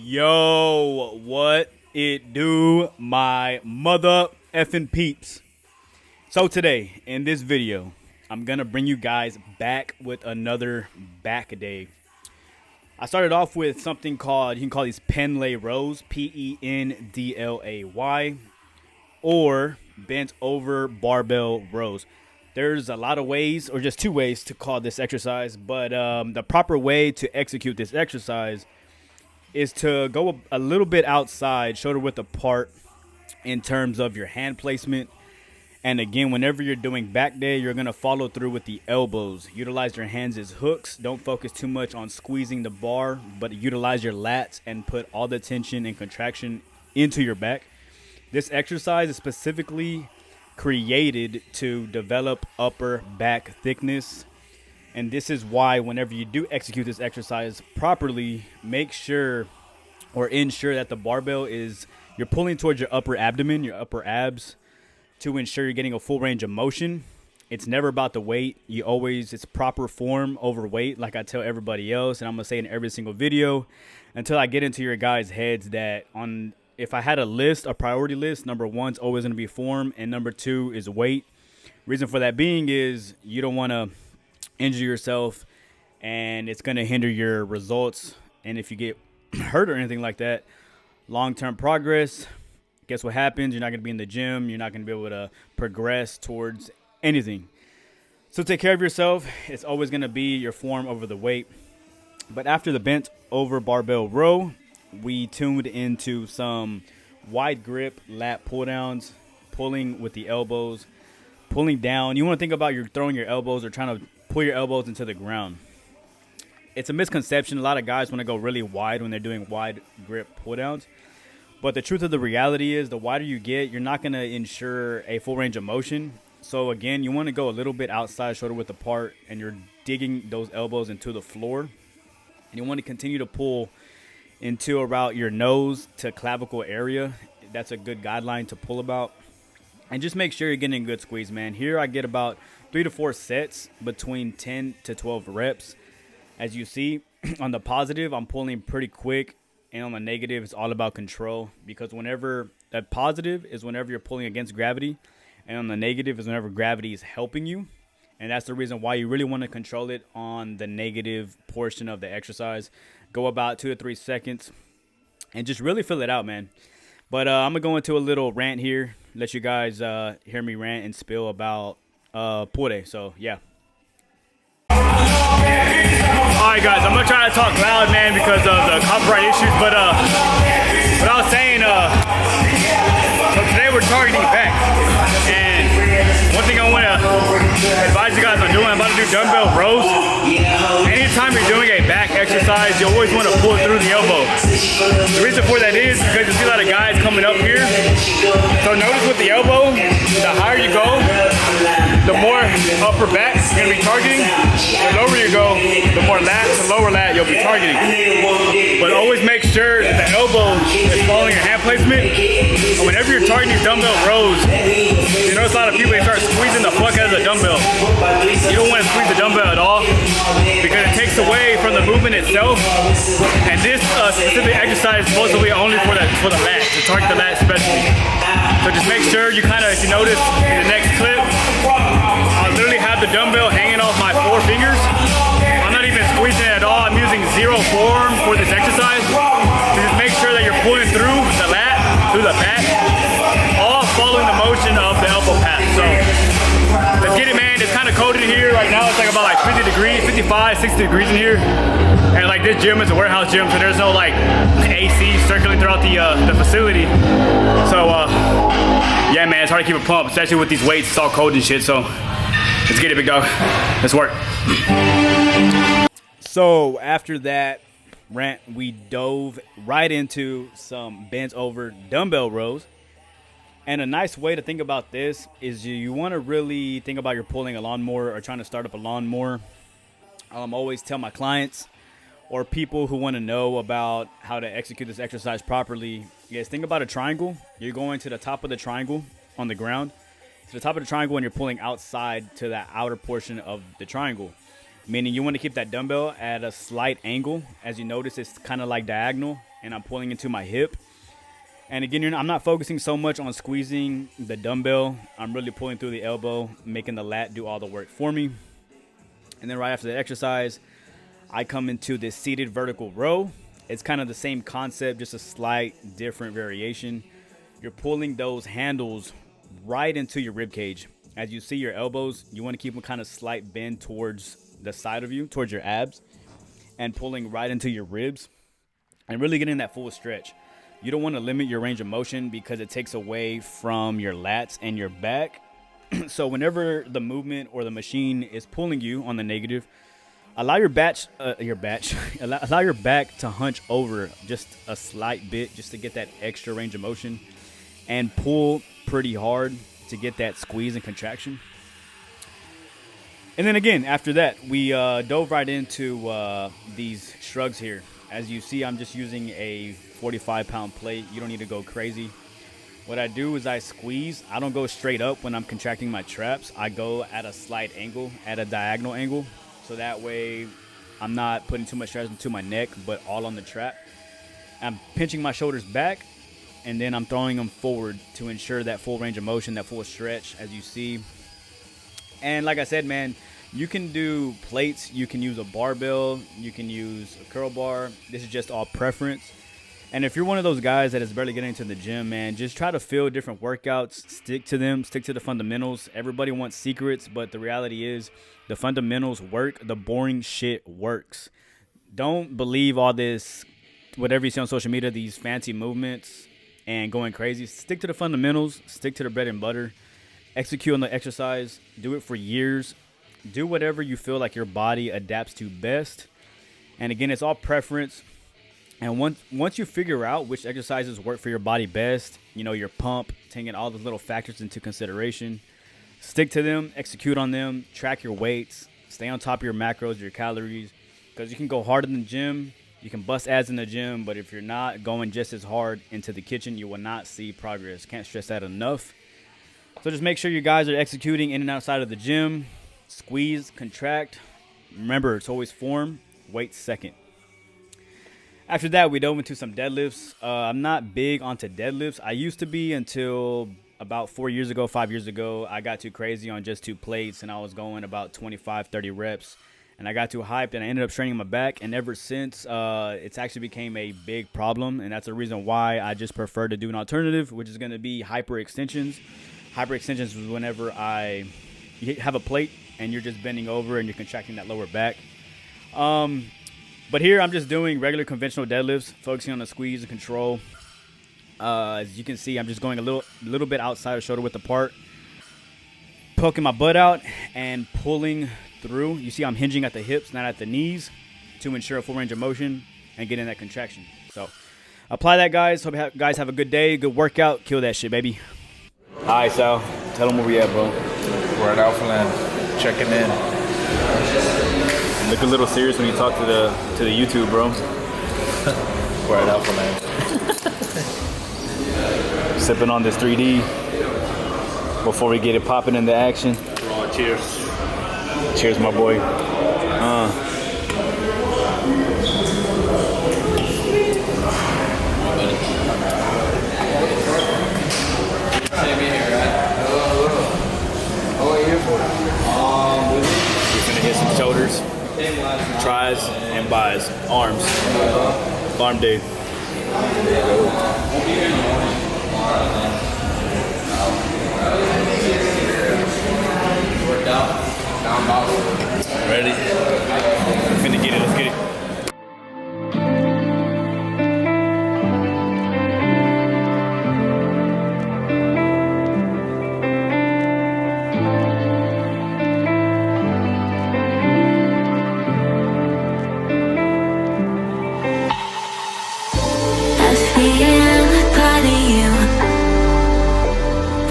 Yo, what it do, my mother effing peeps? So today, in this video, I'm going to bring you guys back with another back day. I started off with something called, you can call these Pendlay rows, Pendlay, or bent over barbell rows. There's a lot of ways, or just two ways to call this exercise, but the proper way to execute this exercise is to go a little bit outside, shoulder width apart in terms of your hand placement. And again, whenever you're doing back day, you're going to follow through with the elbows. Utilize your hands as hooks. Don't focus too much on squeezing the bar, but utilize your lats and put all the tension and contraction into your back. This exercise is specifically created to develop upper back thickness. And this is why whenever you do execute this exercise properly, make sure or ensure that the barbell is, you're pulling towards your upper abdomen, your upper abs, to ensure you're getting a full range of motion. It's never about the weight. It's proper form over weight, like I tell everybody else. And I'm going to say in every single video until I get into your guys' heads that if I had a priority list, number one's always going to be form, and number two is weight. Reason for that being is you don't want to injure yourself, and it's going to hinder your results. And if you get hurt or anything like that, long-term progress, guess what happens? You're not going to be in the gym. You're not going to be able to progress towards anything. So take care of yourself. It's always going to be your form over the weight. But after the bent over barbell row, we tuned into some wide grip lat pull downs, pulling with the elbows, pulling down. You want to think about you're throwing your elbows or trying to pull your elbows into the ground. It's a misconception. A lot of guys want to go really wide when they're doing wide grip pull downs. But the truth of the reality is the wider you get, you're not going to ensure a full range of motion. So again, you want to go a little bit outside, shoulder width apart, and you're digging those elbows into the floor. And you want to continue to pull into around your nose to clavicle area. That's a good guideline to pull about. And just make sure you're getting a good squeeze, man. Here I get about 3 to 4 sets between 10 to 12 reps. As you see, on the positive, I'm pulling pretty quick. And on the negative, it's all about control. Because whenever that positive is whenever you're pulling against gravity. And on the negative is whenever gravity is helping you. And that's the reason why you really want to control it on the negative portion of the exercise. Go about 2 to 3 seconds. And just really fill it out, man. But I'm going to go into a little rant here. Let you guys hear me rant and spill about Pure. So, yeah. Alright guys, I'm gonna try to talk loud, man, because of the copyright issues, but I was saying, so today we're targeting back, and one thing I want to advise you guys on doing, I'm about to do dumbbell rows. Anytime you're doing a back exercise, you always want to pull it through the elbow. The reason for that is because you see a lot of guys coming up here, so notice with the elbow, the higher you go, the more upper back you're going to be targeting. The lower you go, the more lat to lower lat you'll be targeting. But always make sure that the elbow is following your hand placement. And whenever you're targeting these dumbbell rows, you notice a lot of people, they start squeezing the fuck out of the dumbbell. You don't want to squeeze the dumbbell at all because it takes away from the movement itself. And this specific exercise is supposedly only for the lat, to target the lat especially. So just make sure you kind of, if you notice in the next clip, I literally have the dumbbell hanging off my 4 fingers. I'm not even squeezing it at all. I'm using zero form for this exercise. So just make sure that you're pulling through the lat, through the back, all following the motion of the elbow pass. So let's get it, man. It's kind of cold in here right now. It's like about 50 degrees, 55, 60 degrees in here. And like this gym is a warehouse gym, so there's no like AC circling throughout the facility. So yeah, man, it's hard to keep a pump, especially with these weights. It's all cold and shit. So let's get it, big dog. Let's work. So after that rant, we dove right into some bent over dumbbell rows. And a nice way to think about this is you want to really think about your pulling a lawnmower or trying to start up a lawnmower. Always tell my clients or people who want to know about how to execute this exercise properly, yes, think about a triangle. You're going to the top of the triangle on the ground, to the top of the triangle, and you're pulling outside to that outer portion of the triangle. meaning you want to keep that dumbbell at a slight angle. As you notice, it's kind of like diagonal, and I'm pulling into my hip. And again, I'm not focusing so much on squeezing the dumbbell. I'm really pulling through the elbow, making the lat do all the work for me. And then right after the exercise, I come into this seated vertical row. It's kind of the same concept, just a slight different variation. You're pulling those handles right into your rib cage. As you see your elbows, you want to keep them kind of slight bend towards the side of you, towards your abs, and pulling right into your ribs and really getting that full stretch. You don't want to limit your range of motion because it takes away from your lats and your back. So whenever the movement or the machine is pulling you on the negative, allow your back to hunch over just a slight bit, just to get that extra range of motion, and pull pretty hard to get that squeeze and contraction. And then again, after that, we dove right into these shrugs here. As you see, I'm just using a 45-pound plate. You don't need to go crazy. What I do is I squeeze. I don't go straight up when I'm contracting my traps. I go at a slight angle, at a diagonal angle. So that way I'm not putting too much stress into my neck, but all on the trap. I'm pinching my shoulders back, and then I'm throwing them forward to ensure that full range of motion, that full stretch, as you see. And like I said, man, you can do plates, you can use a barbell, you can use a curl bar. This is just all preference. And if you're one of those guys that is barely getting into the gym, man, just try to feel different workouts, stick to them, stick to the fundamentals. Everybody wants secrets, but the reality is the fundamentals work. The boring shit works. Don't believe all this, whatever you see on social media, these fancy movements and going crazy. Stick to the fundamentals, stick to the bread and butter, execute on the exercise, do it for years. Do whatever you feel like your body adapts to best. And again, it's all preference. And once you figure out which exercises work for your body best, you know, your pump, taking all those little factors into consideration, stick to them, execute on them, track your weights, stay on top of your macros, your calories, because you can go hard in the gym, you can bust ads in the gym, but if you're not going just as hard into the kitchen, you will not see progress. Can't stress that enough. So just make sure you guys are executing in and outside of the gym. Squeeze, contract. Remember, it's always form, weight second. After that, we dove into some deadlifts. I'm not big onto deadlifts. I used to be until about 5 years ago. I got too crazy on just 2 plates, and I was going about 25, 30 reps. And I got too hyped, and I ended up straining my back. And ever since, it's actually became a big problem. And that's the reason why I just prefer to do an alternative, which is going to be hyperextensions. Hyperextensions is whenever you have a plate, and you're just bending over and you're contracting that lower back. But here I'm just doing regular conventional deadlifts, focusing on the squeeze and control. As you can see, I'm just going a little bit outside of shoulder width apart, poking my butt out and pulling through. You see I'm hinging at the hips, not at the knees, to ensure a full range of motion and get in that contraction. So apply that, guys. Hope you guys have a good day, good workout. Kill that shit, baby. All right, Sal. Tell them where we at, bro. We're at Alpha Land, checking in. You look a little serious when you talk to the YouTube, bro. We're at Alpha Land. Sipping on this 3D before we get it popping into action. Oh, cheers. Cheers, my boy. We're gonna hit some shoulders, tries, and buys. Arms. Arm day. Ready? We're finna get it. Let's get it.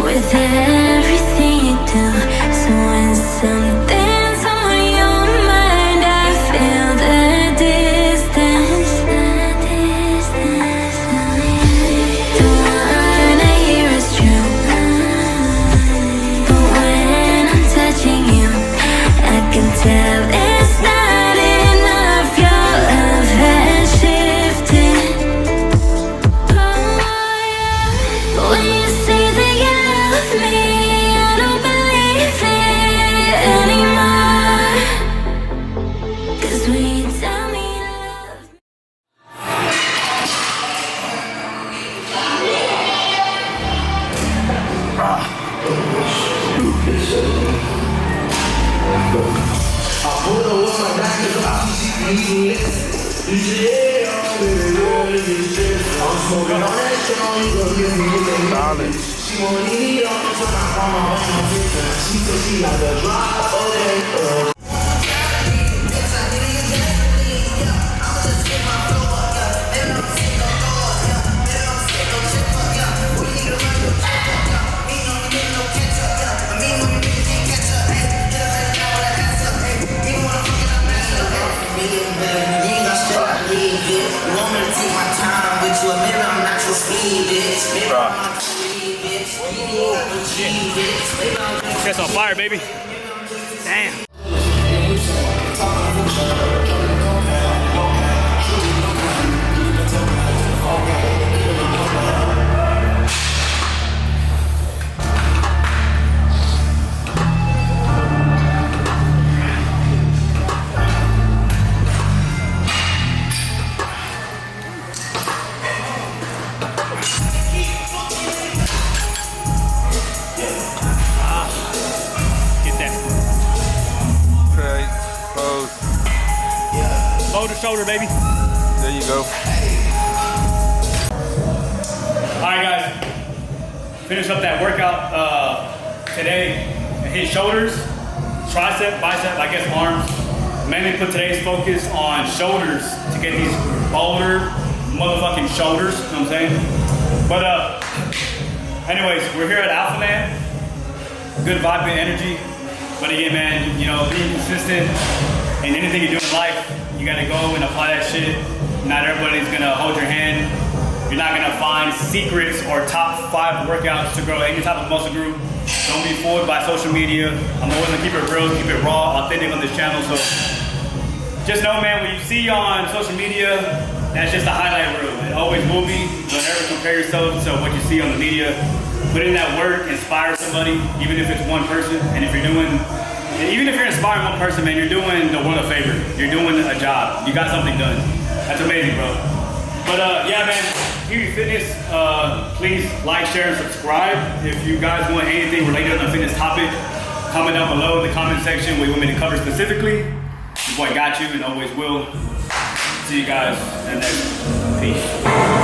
With everything you do, so when something's on your mind, I feel the distance. The one I hear is true, but when I'm touching you, I can tell it's not. Chest on fire, baby. Damn. Shoulder, shoulder, baby. There you go. All right, guys. Finish up that workout today. I hit shoulders, tricep, bicep, I guess arms. Mainly put today's focus on shoulders to get these bolder motherfucking shoulders. You know what I'm saying? But anyways, we're here at Alpha Land. Good vibe, good energy. But again, man, you know, being consistent in anything you do in life, you gotta go and apply that shit. Not everybody's gonna hold your hand. You're not gonna find secrets or top 5 workouts to grow any type of muscle group. Don't be fooled by social media. I'm always gonna keep it real, keep it raw, authentic on this channel. So just know, man, what you see on social media, that's just a highlight reel. It always will be. Don't ever compare yourself to what you see on the media. Put in that work, inspire somebody, even if it's one person. And if you're doing, and even if you're inspiring one person, man, you're doing the world a favor. You're doing a job. You got something done. That's amazing, bro. But yeah, man, Peeweefitness, please like, share, and subscribe. If you guys want anything related on the fitness topic, comment down below in the comment section what you want me to cover specifically. Your boy got you and always will. See you guys in the next one. Peace.